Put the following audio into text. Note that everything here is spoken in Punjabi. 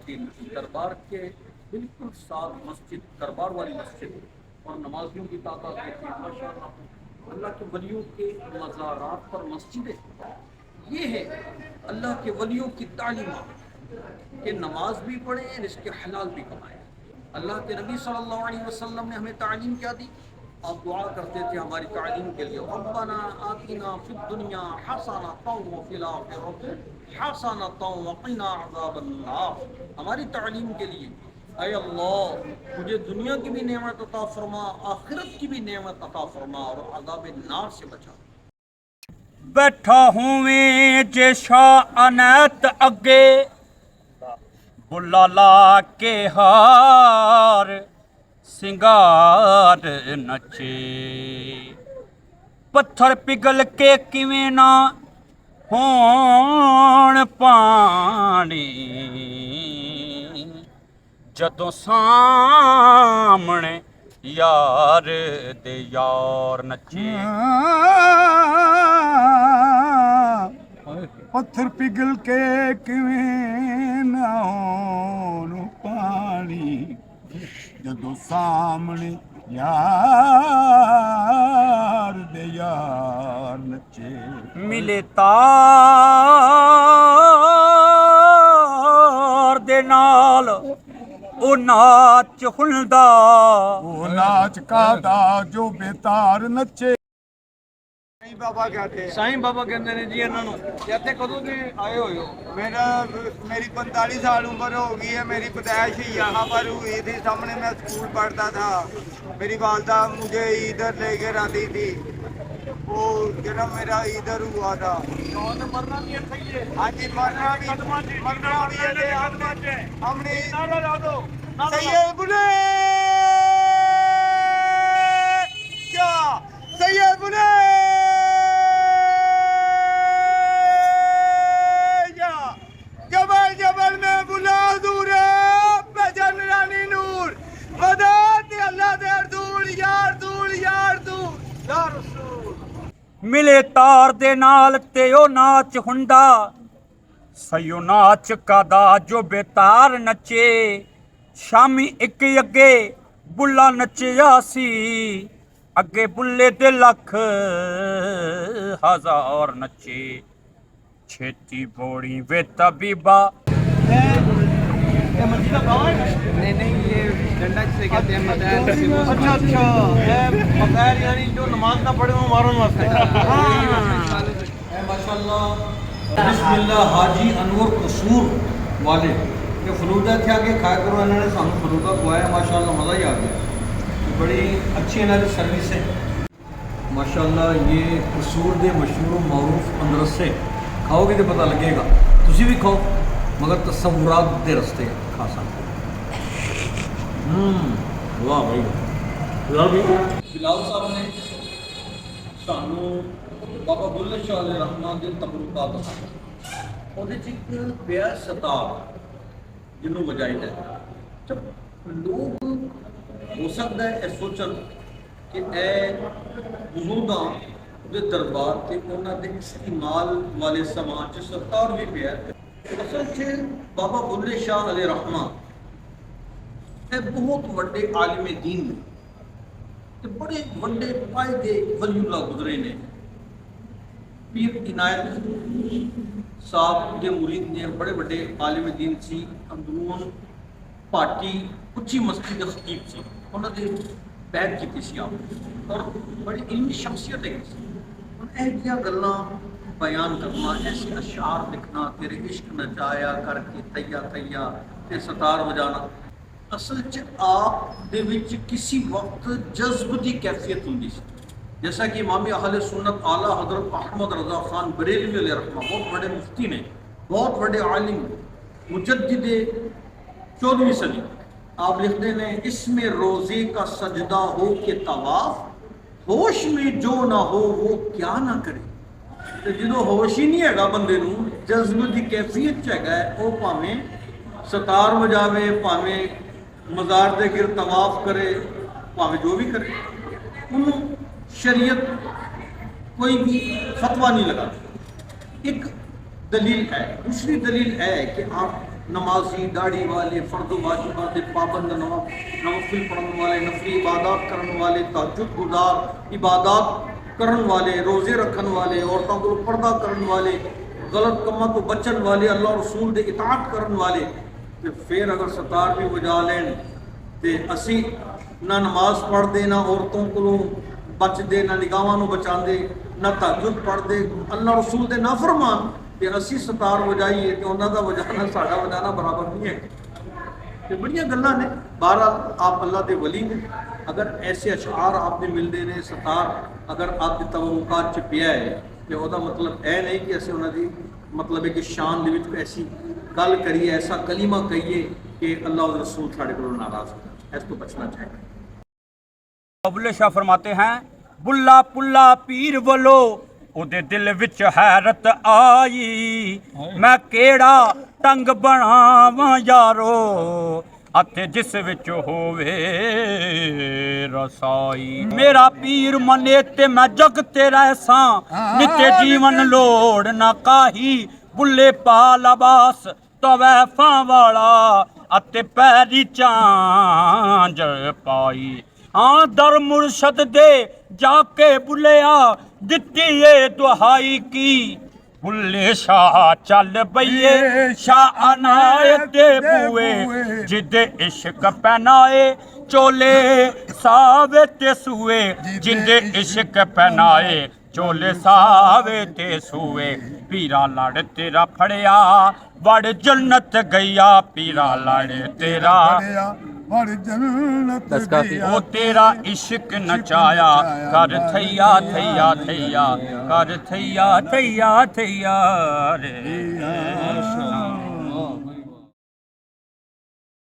کے دربار کے بالکل ساتھ مسجد، دربار والی مسجد اور نمازیوں کی تعداد دیکھیں ماشاءاللہ، اللہ کے ولیوں کے مزارات پر مسجدیں، یہ ہے اللہ کے ولیوں کی تعلیمات کہ نماز بھی پڑھیں، رزق حلال بھی کمائیں۔ اللہ کے نبی صلی اللہ علیہ وسلم نے ہمیں تعلیم کیا دی؟ آپ دعا کرتے تھے ہماری تعلیم کے لیے، ربنا آتنا فی الدنیا حسنۃ وفی الآخرۃ حسنۃ وقنا عذاب النار۔ ہماری تعلیم کے لیے اے اللہ مجھے دنیا کی بھی نعمت عطا فرما، آخرت کی بھی نعمت عطا فرما اور عذاب النار سے بچا۔ بیٹھا ہوئیں جے شاہ انیت اگے، بلا لا کے ہار سنگار نچے، پتھر پگھل کے کیویں نہ ہون پانی، جدوں سامنے یار دے یار نچے۔ پتھر پگھل کے کیویں نہ ہون پانی، جدوں سامنے یار دے یار نچے۔ ملے تار دے نال او ناچ ہلدا، وہ ناچ کادا جو بےتار نچے۔ بابا کہتے سائیں بابا کہندے نے جی انہاں نوں تے کدوں دے آئے ہوئے ہو؟ میری 45 سال عمر ہو گئی ہے، میری پیدائش یہاں پر ہوئی تھی، سامنے میں اسکول پڑھتا تھا، میری والدہ مجھے ادھر لے کے آتی تھی، وہ جنم میرا ادھر ہوا تھا۔ مرنا بھی ہے، ہاں جی مرنا بھی ہے، ہم نے سید بلے کیا سید بلے جبل جبل میں بلا دور بجن رانی نور مدد اللہ دیر دور یار دور یار دور یا رسول۔ ملے تار دے نال تے او ناچ ہندا، سیو ناچ کادا جو بےتار نچے۔ شامی ایک اگے بلا نچیا سی، اگے بلے دے لکھ ہزار نچے۔ چھیتی بوڑی وے طبیبا، نہیں یہ ڈنڈا جسے کہتے ہیں مدین۔ اچھا بغیر یعنی جو نماز نہ پڑھے وہ مارن واسطے۔ ماشاءاللہ بسم اللہ حاجی انور قصور والے یہ فلودا تھے، آگے کھایا کرو، انہوں نے سانو فلودا کھوایا، ماشاءاللہ مزہ ہی آ گیا، بڑی اچھی انہوں کی سروس ہے ماشاءاللہ۔ یہ قصور دے مشہور و معروف اندرسے کھاؤ گے تو پتہ لگے گا، تسی بھی کھاؤ مگر تصورات دے رستے کھا سکتے۔ واہ بھائی بلال صاحب نے سانو بابا بلے شاہ علیہ رحمٰن کے تبرکات دسائے، وہ پیا ستار جنوں بجائی ہے۔ جب لوگ ہو سکتا ہے سوچن کہ اے بزرگاں دے دربار تے انہاں دے استعمال والے سامان چ ستار بھی پیا ہے، اصل چ بابا بلے شاہ علیہ رحمٰن بہت وڈے عالم دین نے، بڑے وڈے پائے دے ولی اللہ گزرے نے۔ پیر عنایت صاحب کے مرید نے، بڑے وڈے عالم دین سی، اندرون پارٹی اچھی مسجد کے خطیب سی، انہوں نے بیعت کی سی آپ، اور بڑی علمی شخصیت ہے۔ ایسا گلاں بیان کرنا، ایسے اشعار لکھنا، تیرے عشق نچایا کر کے تیا تیا تے ستار بجانا، اصل چ آپ دے وچ کسی وقت جذب دی کیفیت ہوندی سی۔ جیسا کہ امام اہل سنت اعلیٰ حضرت احمد رضا خان بریلوی علیہ رحمہ بہت بڑے مفتی نے، بہت بڑے عالم، مجدد 14ویں صدی، آپ لکھتے ہیں اس میں روزے کا سجدہ ہو کہ طواف، ہوش میں جو نہ ہو وہ کیا نہ کرے۔ جدو ہوش ہی نہیں ہے بندے نو، جذب دی کیفیت ہے، وہ پاویں ستار بجاوے، پاویں مزار دے گر طواف کرے، پاویں جو بھی کرے، انہوں شریعت کوئی بھی فتویٰ نہیں لگا۔ ایک دلیل ہے، دوسری دلیل ہے کہ آپ नमाजी दाढ़ी वाले फर्द वाजिबात पाबंद नवफिल पढ़ने वाले नफली इबादत करने वाले तहज्जुद गुजार इबादत करने वाले रोज़े रखने वाले औरतों को पर्दा करने वाले गलत कमां तो बचन वाले अल्लाह रसूल दे इताअत करने वाले ते फिर अगर सतार भी वजा लैन ते असी ना नमाज पढ़ते ना औरतों को बचते ना निगाहां नूं बचाते ना तहज्जुद पढ़ते अल्लाह रसूल दे ना फरमान ते असी सतार वजाइए ते उन्हां दा वजाना साडा वजाना बराबर नहीं है। ते बड़ियां गल्लां ने बहरहाल आप अल्लाह दे वली ने अगर ऐसे अशआर आपने मिलते ने सतार अगर आपकी तवक्कुआत च पिया है तो वह मतलब यह नहीं कि असं उन्होंने मतलब है कि शान दे विच ऐसी गल करिए ऐसा कलीमा कहिए कि अल्लाह और रसूल साढ़े को नाराज हो इस तो बचना चाहिए। बुल्ले शाह फरमाते हैं बुल्ला पुल्ला पीर वलो ਉਹਦੇ ਦਿਲ ਵਿੱਚ ਹੈਰਤ ਆਈ ਮੈਂ ਕਿਹੜਾ ਟੰਗ ਬਣਾਵਾਂ ਯਾਰੋ ਅਤੇ ਜਿਸ ਵਿੱਚ ਹੋਵੇ ਰਸਾਈ ਮੇਰਾ ਪੀਰ ਮਨੇ ਤੇ ਮੈਂ ਜਗ ਤੇ ਰਹਿਸਾਂ ਨਿੱਤੇ ਜੀਵਨ ਲੋੜ ਨਾ ਕਾਹੀ ਬੁੱਲੇ ਪਾ ਲਬਾਸ ਤਵੈਫਾਂ ਵਾਲਾ ਅਤੇ ਪੈਰੀ ਚਾਂਜ ਪਾਈ हाँ दर मुर्शद दे जाके बुलिया दिती ये दुहाई की बुल्ले शाह चल बइए शाह अनायत दे बुए जिदे इश्क पहनाए चोले सावे ते सुए जिदे इश्क पहनाए चोले सावे ते सुए पीरा लड़ तेरा फड़िया वड़ जन्नत गईया पीरा लड़ तेरा ओ तेरा इश्क नचाया कर थैया थैया थैया कर थैया थैया थैया रे